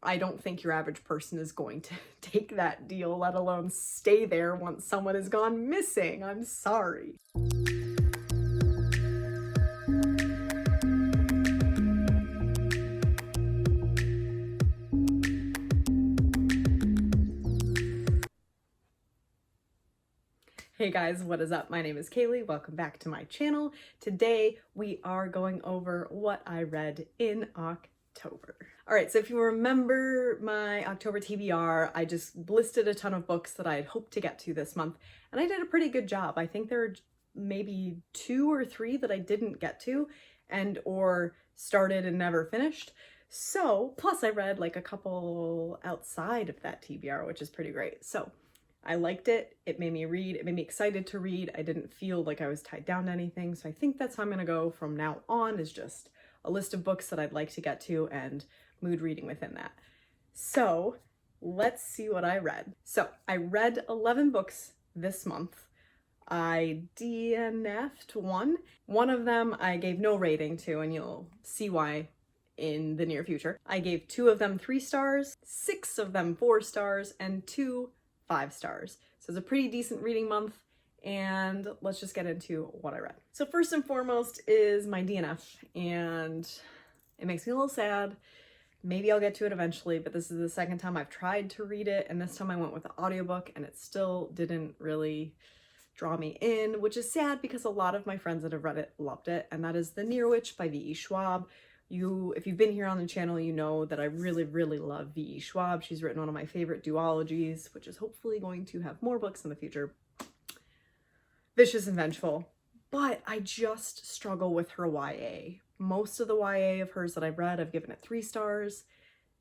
I don't think your average person is going to take that deal, let alone stay there once someone has gone missing. I'm sorry. Hey guys, what is up? My name is Kaylee. Welcome back to my channel. Today we are going over what I read in October. All right, so if you remember my October TBR, I just listed a ton of books that I had hoped to get to this month, and I did a pretty good job. I think there are maybe 2 or 3 that I didn't get to and or started and never finished. So, plus I read like a couple outside of that TBR, which is pretty great. So I liked it. It made me read. It made me excited to read. I didn't feel like I was tied down to anything. So I think that's how I'm going to go from now on, is just a list of books that I'd like to get to and mood reading within that. So let's see what I read. So I read 11 books this month. I DNF'd one. One of them I gave no rating to, and you'll see why in the near future. I gave 2 of them 3 stars, 6 of them 4 stars, and 2 5 stars. So it's a pretty decent reading month, and let's just get into what I read. So first and foremost is my DNF, and it makes me a little sad. Maybe I'll get to it eventually, but this is the second time I've tried to read it, and this time I went with the audiobook, and it still didn't really draw me in, which is sad because a lot of my friends that have read it loved it, and that is The Near Witch by V.E. Schwab. If you've been here on the channel, you know that I really, really love V.E. Schwab. She's written one of my favorite duologies, which is hopefully going to have more books in the future. Vicious and Vengeful. But I just struggle with her YA. Most of the YA of hers that I've read, I've given it 3 stars.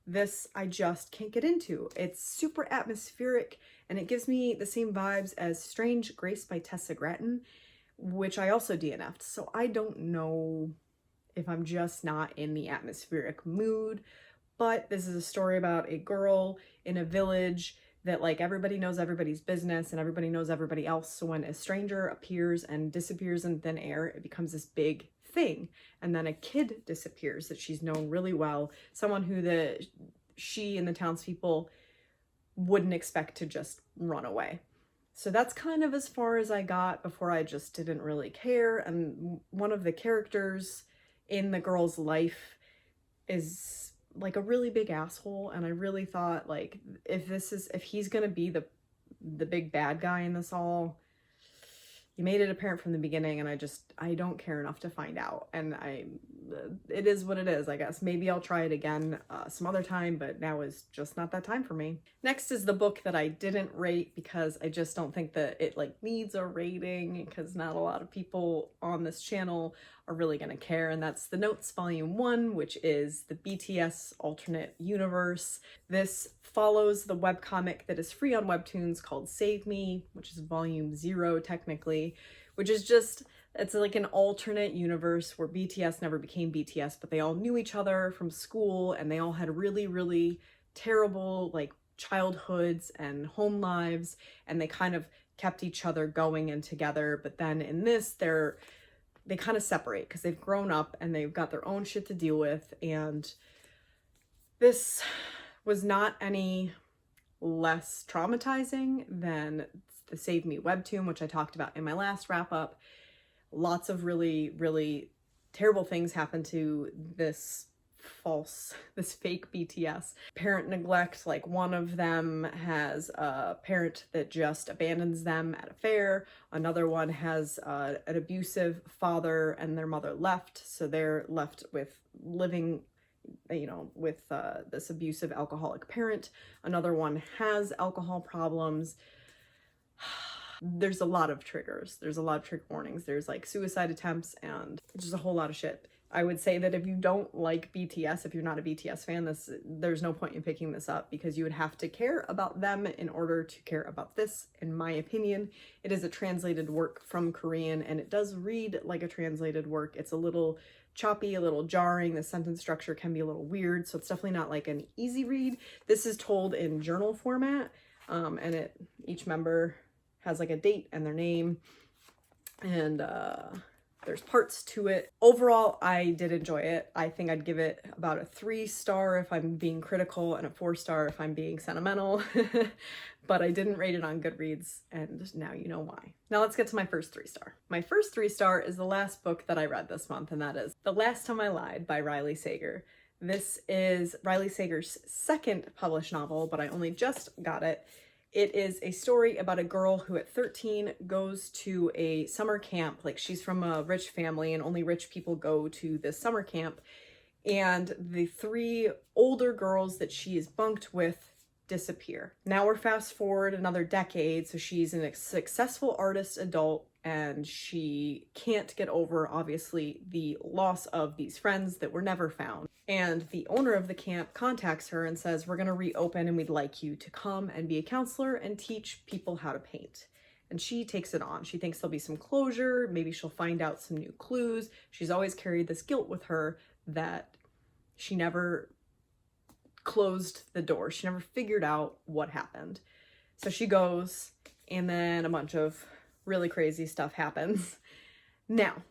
This I just can't get into. It's super atmospheric, and it gives me the same vibes as Strange Grace by Tessa Gratton, which I also DNF'd. So I don't know if I'm just not in the atmospheric mood, but this is a story about a girl in a village that, like, everybody knows everybody's business and everybody knows everybody else. So when a stranger appears and disappears in thin air, it becomes this big thing. And then a kid disappears that she's known really well, someone who she and the townspeople wouldn't expect to just run away. So that's kind of as far as I got before I just didn't really care. And one of the characters in the girl's life is like a really big asshole, and I really thought, like, if he's gonna be the big bad guy in this all, you made it apparent from the beginning, and I don't care enough to find out, and it is what it is, I guess. Maybe I'll try it again some other time, but now is just not that time for me. Next is the book that I didn't rate because I just don't think that it like needs a rating, because not a lot of people on this channel are really gonna care, and that's The Notes Volume 1, which is the BTS alternate universe. This follows the webcomic that is free on Webtoons called Save Me, which is Volume 0 technically, which is just, it's like an alternate universe where BTS never became BTS, but they all knew each other from school, and they all had really, really terrible like childhoods and home lives, and they kind of kept each other going and together. But then in this, they kind of separate because they've grown up and they've got their own shit to deal with. And this was not any less traumatizing than the Save Me webtoon, which I talked about in my last wrap up. Lots of really, really terrible things happen to this fake BTS. Parent neglect, like one of them has a parent that just abandons them at a fair. Another one has an abusive father and their mother left, so they're left with living, you know, with this abusive alcoholic parent. Another one has alcohol problems. There's a lot of triggers. There's a lot of trigger warnings. There's like suicide attempts and just a whole lot of shit. I would say that if you don't like BTS, if you're not a BTS fan, there's no point in picking this up, because you would have to care about them in order to care about this, in my opinion. It is a translated work from Korean, and it does read like a translated work. It's a little choppy, a little jarring. The sentence structure can be a little weird, so it's definitely not like an easy read. This is told in journal format, and each member has like a date and their name, and there's parts to it. Overall, I did enjoy it. I think I'd give it about a 3-star if I'm being critical and a 4-star if I'm being sentimental. But I didn't rate it on Goodreads, and now you know why. Now let's get to my first 3-star. My first 3-star is the last book that I read this month, and that is The Last Time I Lied by Riley Sager. This is Riley Sager's second published novel, but I only just got it. It is a story about a girl who at 13 goes to a summer camp. Like, she's from a rich family and only rich people go to this summer camp. And the 3 older girls that she is bunked with disappear. Now we're fast forward another decade. So she's a successful artist adult, and she can't get over, obviously, the loss of these friends that were never found. And the owner of the camp contacts her and says, we're going to reopen and we'd like you to come and be a counselor and teach people how to paint. And she takes it on. She thinks there'll be some closure. Maybe she'll find out some new clues. She's always carried this guilt with her that she never closed the door. She never figured out what happened. So she goes, and then a bunch of really crazy stuff happens. Now,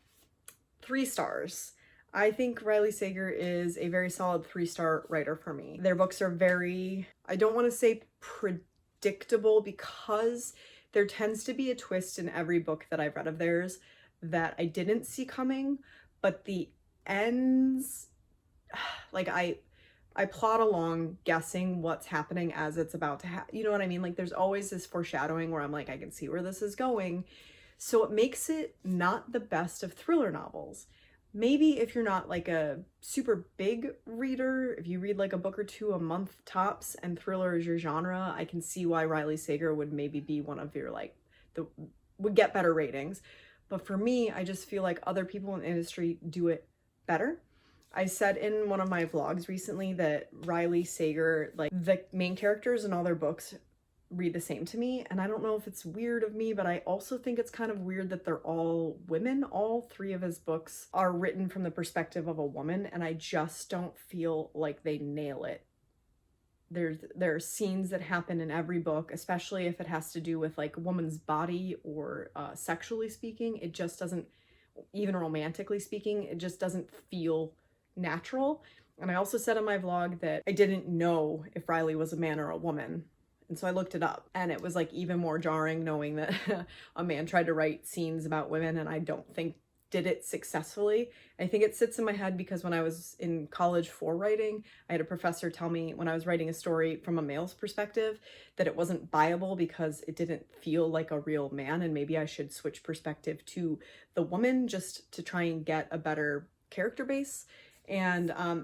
3 stars. I think Riley Sager is a very solid 3-star writer for me. Their books are very, I don't want to say predictable, because there tends to be a twist in every book that I've read of theirs that I didn't see coming, but the ends, like I plot along guessing what's happening as it's about to happen. You know what I mean? Like, there's always this foreshadowing where I'm like, I can see where this is going. So it makes it not the best of thriller novels. Maybe if you're not like a super big reader, if you read like a book or 2 a month tops and thriller is your genre, I can see why Riley Sager would maybe be one of your would get better ratings. But for me, I just feel like other people in the industry do it better. I said in one of my vlogs recently that Riley Sager, like, the main characters in all their books read the same to me, and I don't know if it's weird of me, but I also think it's kind of weird that they're all women. All 3 of his books are written from the perspective of a woman, and I just don't feel like they nail it. There are scenes that happen in every book, especially if it has to do with like a woman's body or sexually speaking. It just doesn't, even romantically speaking, it just doesn't feel natural. And I also said in my vlog that I didn't know if Riley was a man or a woman. And so I looked it up, and it was like even more jarring knowing that a man tried to write scenes about women, and I don't think did it successfully. I think it sits in my head because when I was in college for writing, I had a professor tell me when I was writing a story from a male's perspective that it wasn't viable because it didn't feel like a real man, and maybe I should switch perspective to the woman just to try and get a better character base. And I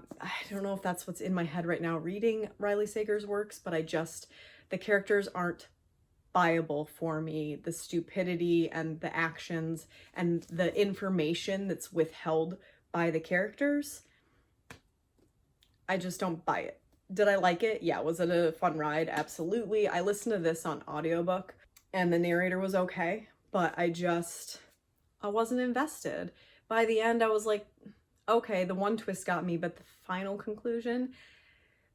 don't know if that's what's in my head right now reading Riley Sager's works, but the characters aren't viable for me. The stupidity and the actions and the information that's withheld by the characters, I just don't buy it. Did I like it? Yeah. Was it a fun ride? Absolutely. I listened to this on audiobook and the narrator was okay, but I wasn't invested. By the end, I was like, okay, the one twist got me, but the final conclusion,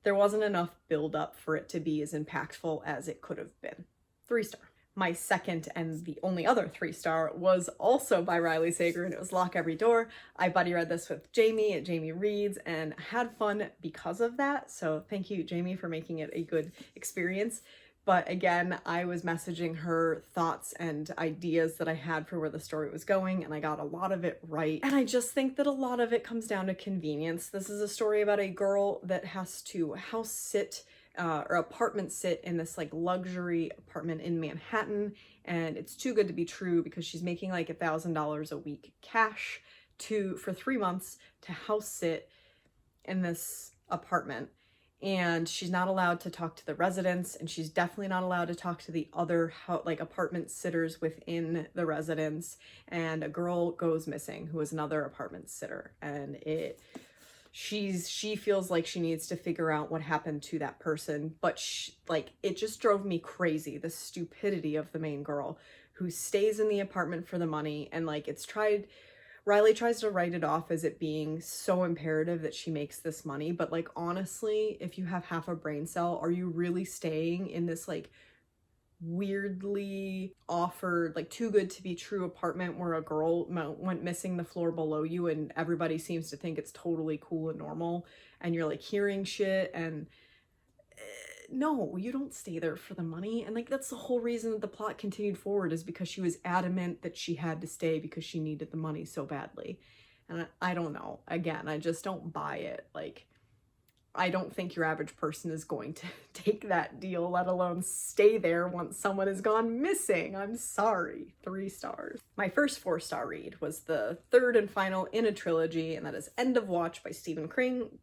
there wasn't enough build up for it to be as impactful as it could have been. 3-star. My second and the only other 3-star was also by Riley Sager, and it was Lock Every Door. I buddy read this with Jamie at Jamie Reads and had fun because of that. So thank you, Jamie, for making it a good experience. But again, I was messaging her thoughts and ideas that I had for where the story was going, and I got a lot of it right. And I just think that a lot of it comes down to convenience. This is a story about a girl that has to house sit or apartment sit in this like luxury apartment in Manhattan, and it's too good to be true because she's making like $1,000 a week cash for 3 months to house sit in this apartment. And she's not allowed to talk to the residents, and she's definitely not allowed to talk to the other apartment sitters within the residence. And a girl goes missing who is another apartment sitter, and she feels like she needs to figure out what happened to that person. But it just drove me crazy, the stupidity of the main girl who stays in the apartment for the money. And Riley tries to write it off as it being so imperative that she makes this money. But like, honestly, if you have half a brain cell, are you really staying in this like weirdly offered, like, too good to be true apartment where a girl went missing the floor below you and everybody seems to think it's totally cool and normal, and you're like hearing shit, and no, you don't stay there for the money. And like, that's the whole reason that the plot continued forward, is because she was adamant that she had to stay because she needed the money so badly. And I don't know, again, I just don't buy it. Like, I don't think your average person is going to take that deal, let alone stay there once someone has gone missing. I'm sorry. 3 stars. My first 4-star read was the third and final in a trilogy, and that is End of Watch by Stephen King.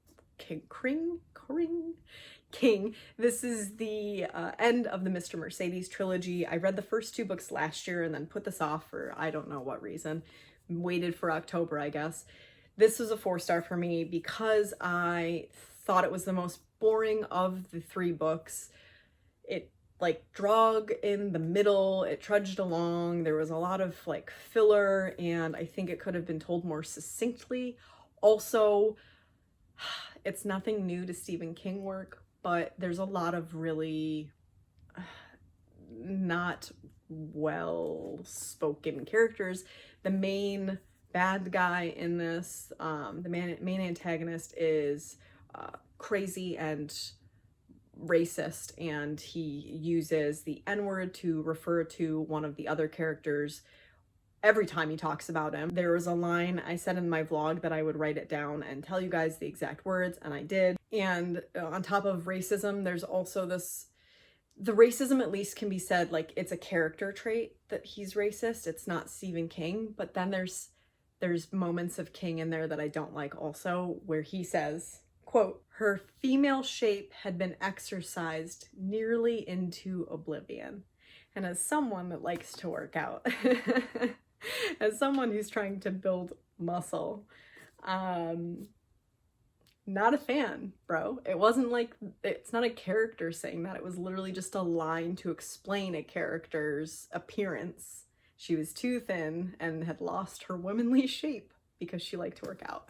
This is the end of the Mr. Mercedes trilogy. I read the first 2 books last year and then put this off for I don't know what reason. Waited for October, I guess. This was a 4-star for me because I thought it was the most boring of the 3 books. It like drug in the middle, it trudged along, there was a lot of like filler, and I think it could have been told more succinctly. Also, it's nothing new to Stephen King work, but there's a lot of really not well spoken characters. The main bad guy in this, the main antagonist is crazy and racist, and he uses the N-word to refer to one of the other characters every time he talks about him. There was a line I said in my vlog that I would write it down and tell you guys the exact words, and I did. And on top of racism, there's also this, the racism at least can be said like it's a character trait that he's racist. It's not Stephen King, but then there's moments of King in there that I don't like also, where he says, quote, "Her female shape had been exercised nearly into oblivion." And as someone that likes to work out, as someone who's trying to build muscle, not a fan, bro. It wasn't like, it's not a character saying that. It was literally just a line to explain a character's appearance. She was too thin and had lost her womanly shape because she liked to work out.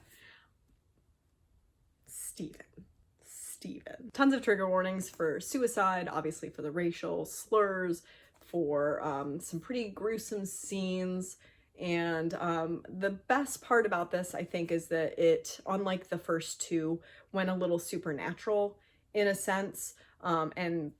Steven. Tons of trigger warnings for suicide, obviously for the racial slurs, for some pretty gruesome scenes. And the best part about this, I think, is that it, unlike the first 2, went a little supernatural in a sense. And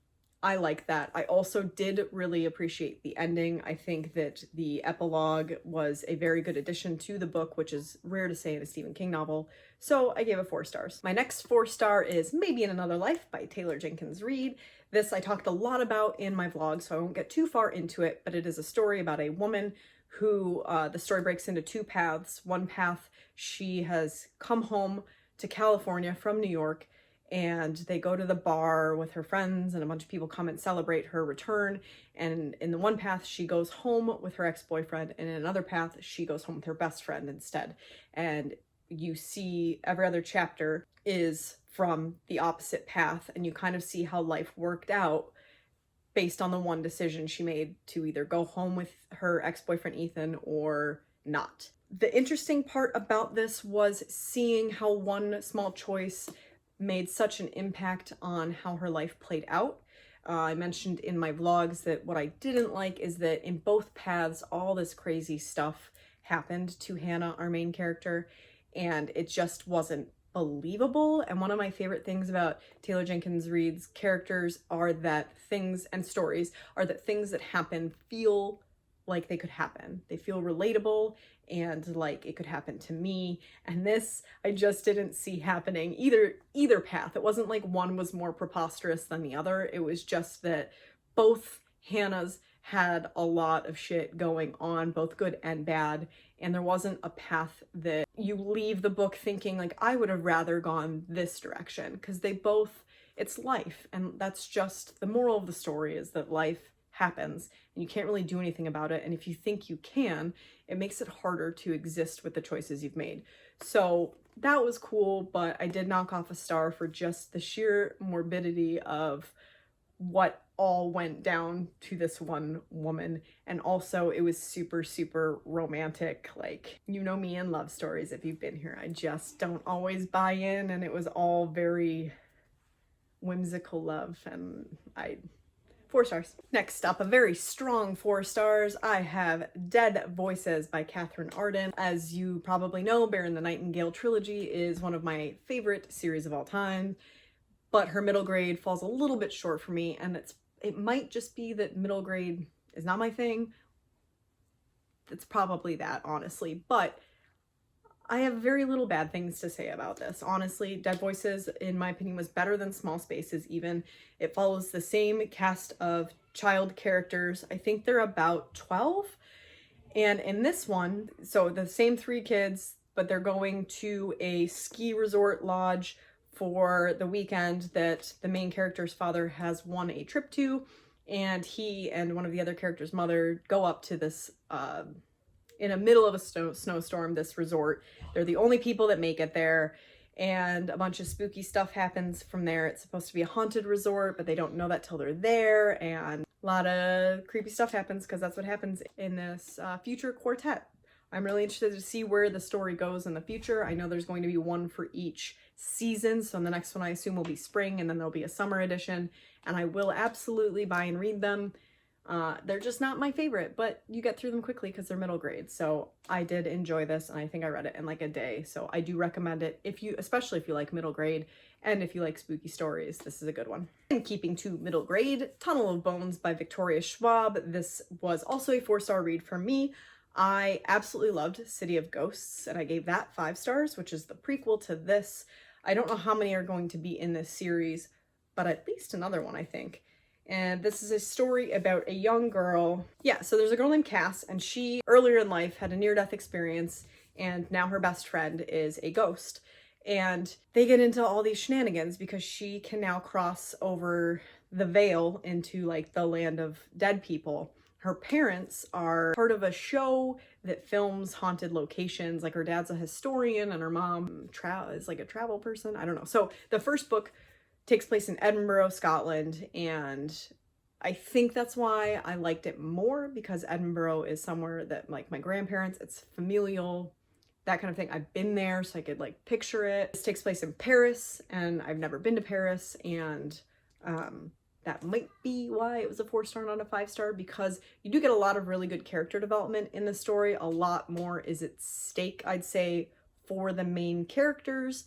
I like that. I also did really appreciate the ending. I think that the epilogue was a very good addition to the book, which is rare to say in a Stephen King novel. So I gave it 4 stars. My next 4-star is Maybe in Another Life by Taylor Jenkins Reid. This I talked a lot about in my vlog, so I won't get too far into it, but it is a story about a woman who, the story breaks into 2 paths. One path, she has come home to California from New York, and they go to the bar with her friends, and a bunch of people come and celebrate her return. And in the one path, she goes home with her ex-boyfriend, and in another path, she goes home with her best friend instead. And you see every other chapter is from the opposite path, and you kind of see how life worked out based on the one decision she made to either go home with her ex-boyfriend Ethan or not. The interesting part about this was seeing how one small choice made such an impact on how her life played out. I mentioned in my vlogs that what I didn't like is that in both paths, all this crazy stuff happened to Hannah, our main character, and it just wasn't believable. And one of my favorite things about Taylor Jenkins Reid's characters are that things and stories are that things that happen feel like they could happen. They feel relatable and like it could happen to me. And this I just didn't see happening either path. It wasn't like one was more preposterous than the other. It was just that both Hannahs had a lot of shit going on, both good and bad, and there wasn't a path that you leave the book thinking like, I would have rather gone this direction, because they both, it's life, and that's just the moral of the story, is that life happens and you can't really do anything about it, and if you think you can, it makes it harder to exist with the choices you've made. So that was cool, but I did knock off a star for just the sheer morbidity of what all went down to this one woman. And also it was super romantic. Like, you know me and love stories if you've been here, I just don't always buy in, and it was all very whimsical love, and 4 stars. Next up, a very strong 4 stars, I have Dead Voices by Catherine Arden. As you probably know, Bear and the Nightingale trilogy is one of my favorite series of all time, but her middle grade falls a little bit short for me, and it might just be that middle grade is not my thing. It's probably that, honestly, but I have very little bad things to say about this. Honestly, Dead Voices, in my opinion, was better than Small Spaces even. It follows the same cast of child characters. I think they're about 12. And in this one, so the same 3 kids, but they're going to a ski resort lodge for the weekend that the main character's father has won a trip to. And he and one of the other characters' mother go up to this, in the middle of a snowstorm, this resort. They're the only people that make it there, and a bunch of spooky stuff happens from there. It's supposed to be a haunted resort, but they don't know that till they're there, and a lot of creepy stuff happens because that's what happens in this future quartet. I'm really interested to see where the story goes in the future. I know there's going to be one for each season, so in the next one I assume will be spring, and then there'll be a summer edition, and I will absolutely buy and read them. They're just not my favorite, but you get through them quickly because they're middle grade. So I did enjoy this, and I think I read it in like a day. So I do recommend it especially if you like middle grade and if you like spooky stories. This is a good one. And keeping to middle grade, Tunnel of Bones by Victoria Schwab. This was also a 4-star read for me. I absolutely loved City of Ghosts, and I gave that 5 stars, which is the prequel to this. I don't know how many are going to be in this series, but at least another one, I think. And this is a story about a young girl. Yeah, so there's a girl named Cass, and she earlier in life had a near-death experience, and now her best friend is a ghost. And they get into all these shenanigans because she can now cross over the veil into like the land of dead people. Her parents are part of a show that films haunted locations. Like her dad's a historian and her mom is like a travel person. I don't know. So the first book takes place in Edinburgh, Scotland, and I think that's why I liked it more, because Edinburgh is somewhere that, like, my grandparents, it's familial, that kind of thing. I've been there, so I could like picture it. This takes place in Paris, and I've never been to Paris, and that might be why it was a 4-star, not a 5-star, because you do get a lot of really good character development in the story. A lot more is at stake, I'd say, for the main characters.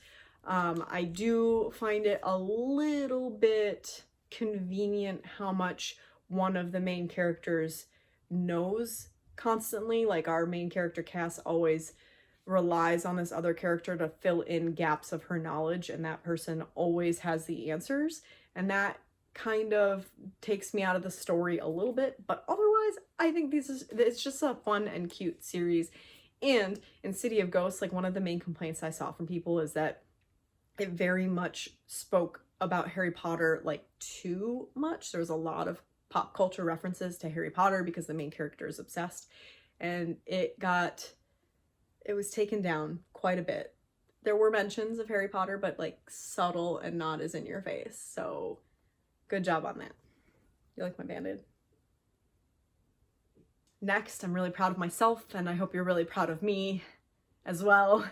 I do find it a little bit convenient how much one of the main characters knows constantly. Like our main character Cass always relies on this other character to fill in gaps of her knowledge, and that person always has the answers, and that kind of takes me out of the story a little bit. But otherwise, I think it's just a fun and cute series. And in City of Ghosts, like, one of the main complaints I saw from people is that it very much spoke about Harry Potter, like, too much. There's a lot of pop culture references to Harry Potter because the main character is obsessed, and it was taken down quite a bit. There were mentions of Harry Potter, but like subtle and not as in your face. So good job on that. You like my Band-Aid? Next, I'm really proud of myself, and I hope you're really proud of me as well,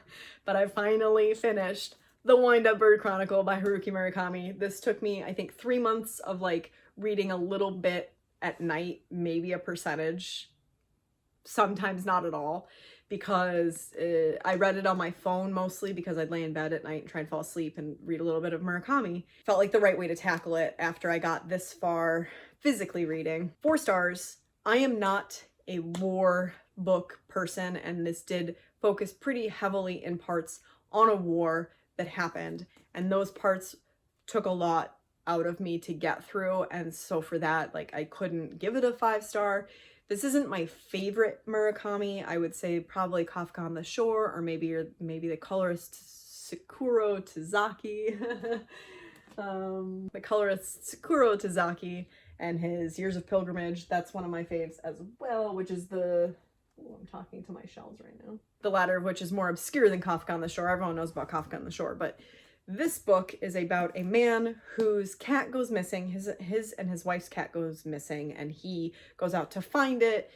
but I finally finished The Windup Bird Chronicle by Haruki Murakami. This took me, I think, 3 months of like reading a little bit at night, maybe a percentage, sometimes not at all, because I read it on my phone mostly because I'd lay in bed at night and try and fall asleep and read a little bit of Murakami. Felt like the right way to tackle it after I got this far physically reading. 4 stars. I am not a war book person, and this did focus pretty heavily in parts on a war that happened, and those parts took a lot out of me to get through, and so for that, like, I couldn't give it a 5-star. This isn't my favorite Murakami. I would say probably Kafka on the Shore, or maybe the colorist Sakuro Tezaki. The colorist Sakuro Tezaki and his Years of Pilgrimage. That's one of my faves as well, which is I'm talking to my shelves right now. The latter of which is more obscure than Kafka on the Shore. Everyone knows about Kafka on the Shore, but this book is about a man whose cat goes missing. His and his wife's cat goes missing, and he goes out to find it,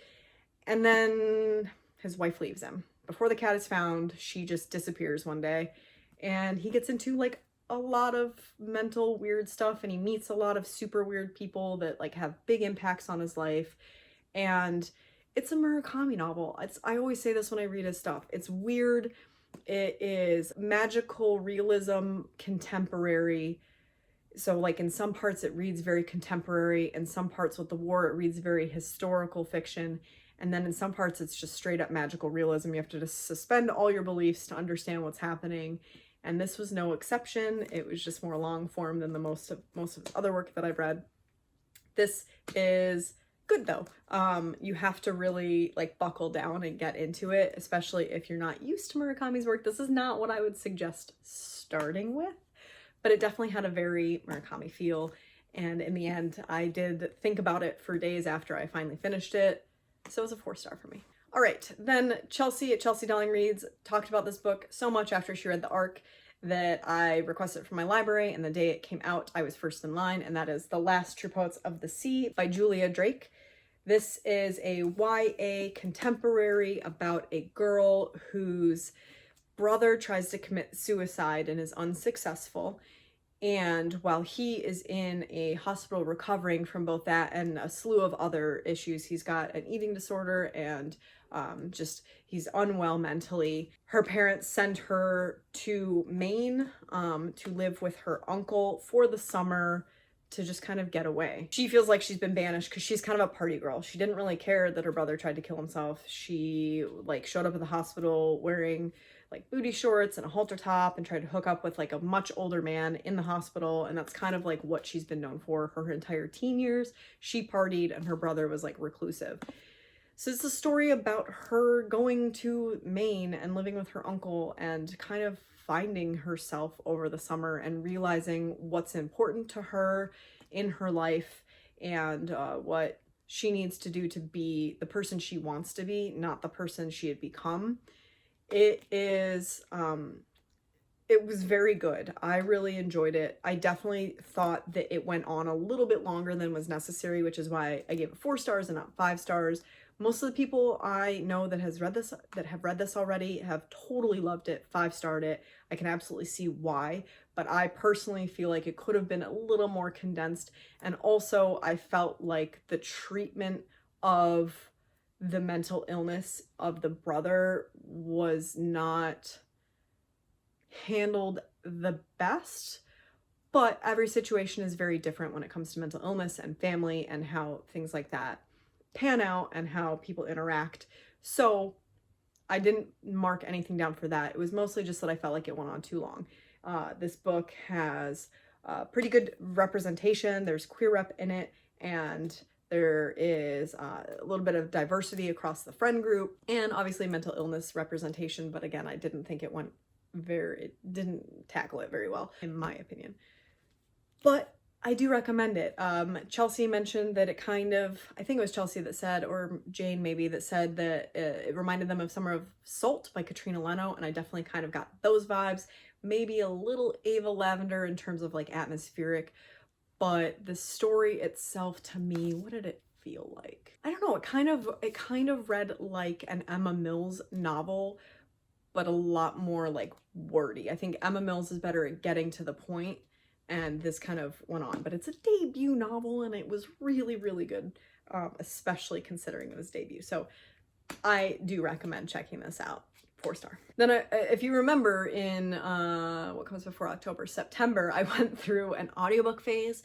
and then his wife leaves him. Before the cat is found, she just disappears one day, and he gets into like a lot of mental weird stuff, and he meets a lot of super weird people that like have big impacts on his life. And it's a Murakami novel. I always say this when I read his stuff. It's weird. It is magical realism, contemporary. So like in some parts it reads very contemporary, in some parts with the war it reads very historical fiction, and then in some parts it's just straight up magical realism. You have to just suspend all your beliefs to understand what's happening. And this was no exception. It was just more long form than the most of the other work that I've read. This is good though. You have to really like buckle down and get into it, especially if you're not used to Murakami's work. This is not what I would suggest starting with, but it definitely had a very Murakami feel. And in the end, I did think about it for days after I finally finished it. So it was a 4-star for me. All right, then Chelsea at Chelsea Darling Reads talked about this book so much after she read The Ark that I requested it from my library, and the day it came out, I was first in line, and that is The Last True Poets of the Sea by Julia Drake. This is a YA contemporary about a girl whose brother tries to commit suicide and is unsuccessful. And while he is in a hospital recovering from both that and a slew of other issues, he's got an eating disorder and he's unwell mentally. Her parents send her to Maine to live with her uncle for the summer to just kind of get away. She feels like she's been banished because she's kind of a party girl. She didn't really care that her brother tried to kill himself. She like showed up at the hospital wearing like booty shorts and a halter top and tried to hook up with like a much older man in the hospital. And that's kind of like what she's been known for her entire teen years. She partied and her brother was like reclusive. So it's a story about her going to Maine and living with her uncle and kind of finding herself over the summer and realizing what's important to her in her life and what she needs to do to be the person she wants to be, not the person she had become. It was very good. I really enjoyed it. I definitely thought that it went on a little bit longer than was necessary, which is why I gave it 4 stars and not 5 stars. Most of the people I know that have read this already have totally loved it, 5-starred it. I can absolutely see why, but I personally feel like it could have been a little more condensed. And also I felt like the treatment of the mental illness of the brother was not handled the best, but every situation is very different when it comes to mental illness and family and how things like that pan out and how people interact. So I didn't mark anything down for that. It was mostly just that I felt like it went on too long. This book has pretty good representation. There's queer rep in it, and there is a little bit of diversity across the friend group, and obviously mental illness representation. But again, I didn't think it didn't tackle it very well, in my opinion. But I do recommend it. Chelsea mentioned that it kind of, I think it was Chelsea that said, or Jane maybe, that said that it reminded them of Summer of Salt by Katrina Leno, and I definitely kind of got those vibes. Maybe a little Ava Lavender in terms of like atmospheric, but the story itself, to me, what did it feel like? I don't know, it kind of read like an Emma Mills novel, but a lot more like wordy. I think Emma Mills is better at getting to the point, and this kind of went on. But it's a debut novel, and it was really, really good, especially considering it was debut. So I do recommend checking this out. 4-star. Then if you remember in what comes before October, September, I went through an audiobook phase,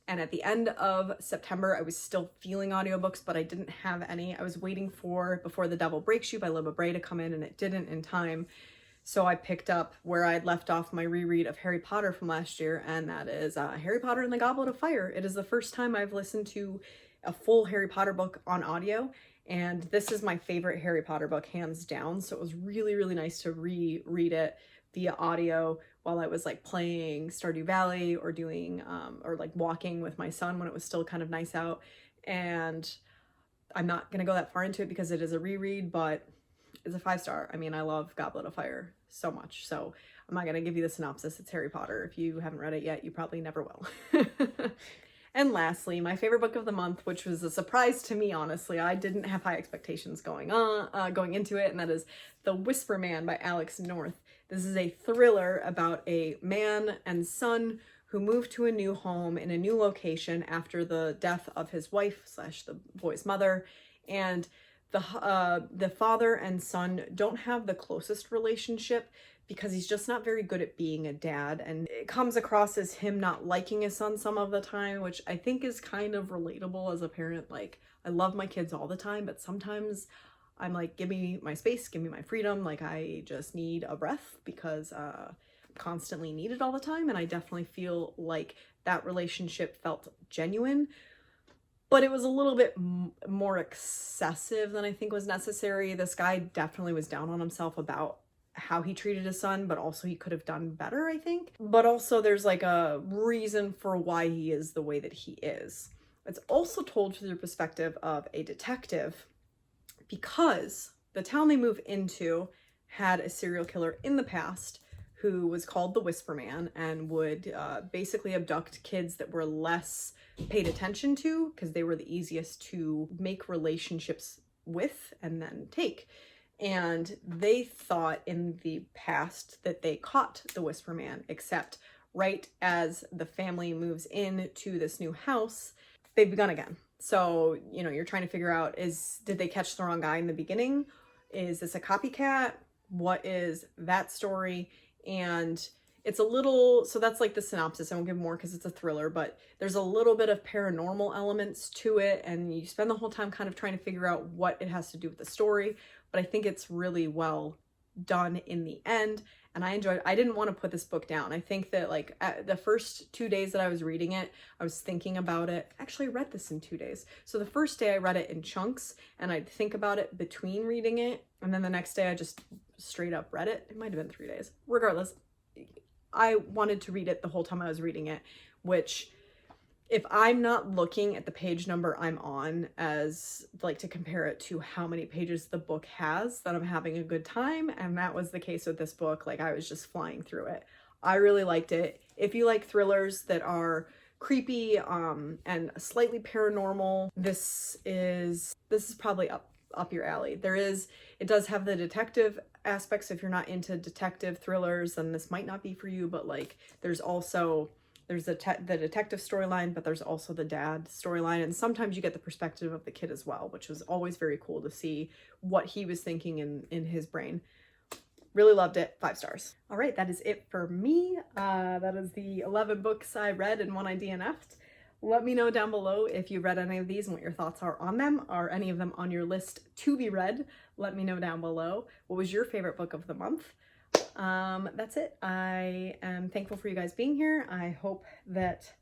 and at the end of September I was still feeling audiobooks, but I didn't have any. I was waiting for Before the Devil Breaks You by Libba Bray to come in, and it didn't in time. So I picked up where I'd left off my reread of Harry Potter from last year, and that is Harry Potter and the Goblet of Fire. It is the first time I've listened to a full Harry Potter book on audio, and this is my favorite Harry Potter book, hands down. So it was really, really nice to reread it via audio while I was like playing Stardew Valley or doing, or like walking with my son when it was still kind of nice out. And I'm not going to go that far into it because it is a reread, but it's a 5-star. I mean, I love Goblet of Fire so much. So I'm not going to give you the synopsis. It's Harry Potter. If you haven't read it yet, you probably never will. And lastly, my favorite book of the month, which was a surprise to me, honestly. I didn't have high expectations going into it, and that is The Whisper Man by Alex North. This is a thriller about a man and son who moved to a new home in a new location after the death of his wife slash the boy's mother. And the father and son don't have the closest relationship because he's just not very good at being a dad. And it comes across as him not liking his son some of the time, which I think is kind of relatable as a parent. Like, I love my kids all the time, but sometimes I'm like, give me my space, give me my freedom. Like, I just need a breath because I'm constantly needed all the time. And I definitely feel like that relationship felt genuine, but it was a little bit more excessive than I think was necessary. This guy definitely was down on himself about how he treated his son, but also he could have done better, I think. But also there's like a reason for why he is the way that he is. It's also told through the perspective of a detective, because the town they move into had a serial killer in the past who was called the Whisper Man and would basically abduct kids that were less paid attention to because they were the easiest to make relationships with and then take. And they thought in the past that they caught the Whisper Man, except right as the family moves in to this new house, they've begun again. So, you know, you're trying to figure out, did they catch the wrong guy in the beginning? Is this a copycat? What is that story? And it's a little, so that's like the synopsis. I won't give more because it's a thriller, but there's a little bit of paranormal elements to it. And you spend the whole time kind of trying to figure out what it has to do with the story. But I think it's really well done in the end. And I didn't want to put this book down. I think that like the first 2 days that I was reading it, I was thinking about it. Actually, I read this in 2 days. So the first day I read it in chunks and I'd think about it between reading it. And then the next day I just straight up read it. It might've been 3 days. Regardless, I wanted to read it the whole time I was reading it, which if I'm not looking at the page number I'm on as like to compare it to how many pages the book has, then I'm having a good time. And that was the case with this book. Like, I was just flying through it. I really liked it. If you like thrillers that are creepy and slightly paranormal, this is probably up your alley. It does have the detective aspects. If you're not into detective thrillers, then this might not be for you, but like there's the detective storyline, but there's also the dad storyline. And sometimes you get the perspective of the kid as well, which was always very cool to see what he was thinking in his brain. Really loved it. 5 stars. All right, that is it for me. That is the 11 books I read and one I DNF'd. Let me know down below if you read any of these and what your thoughts are on them. Are any of them on your list to be read? Let me know down below. What was your favorite book of the month? That's it. I am thankful for you guys being here. I hope that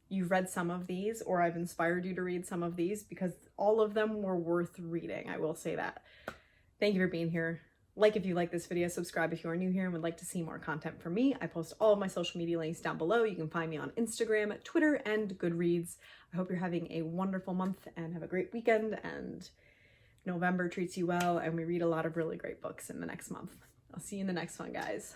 you've read some of these, or I've inspired you to read some of these, because all of them were worth reading. I will say that. Thank you for being here. Like if you like this video, subscribe if you are new here and would like to see more content from me. I post all of my social media links down below. You can find me on Instagram, Twitter, and Goodreads. I hope you're having a wonderful month and have a great weekend, and November treats you well, and we read a lot of really great books in the next month. I'll see you in the next one, guys.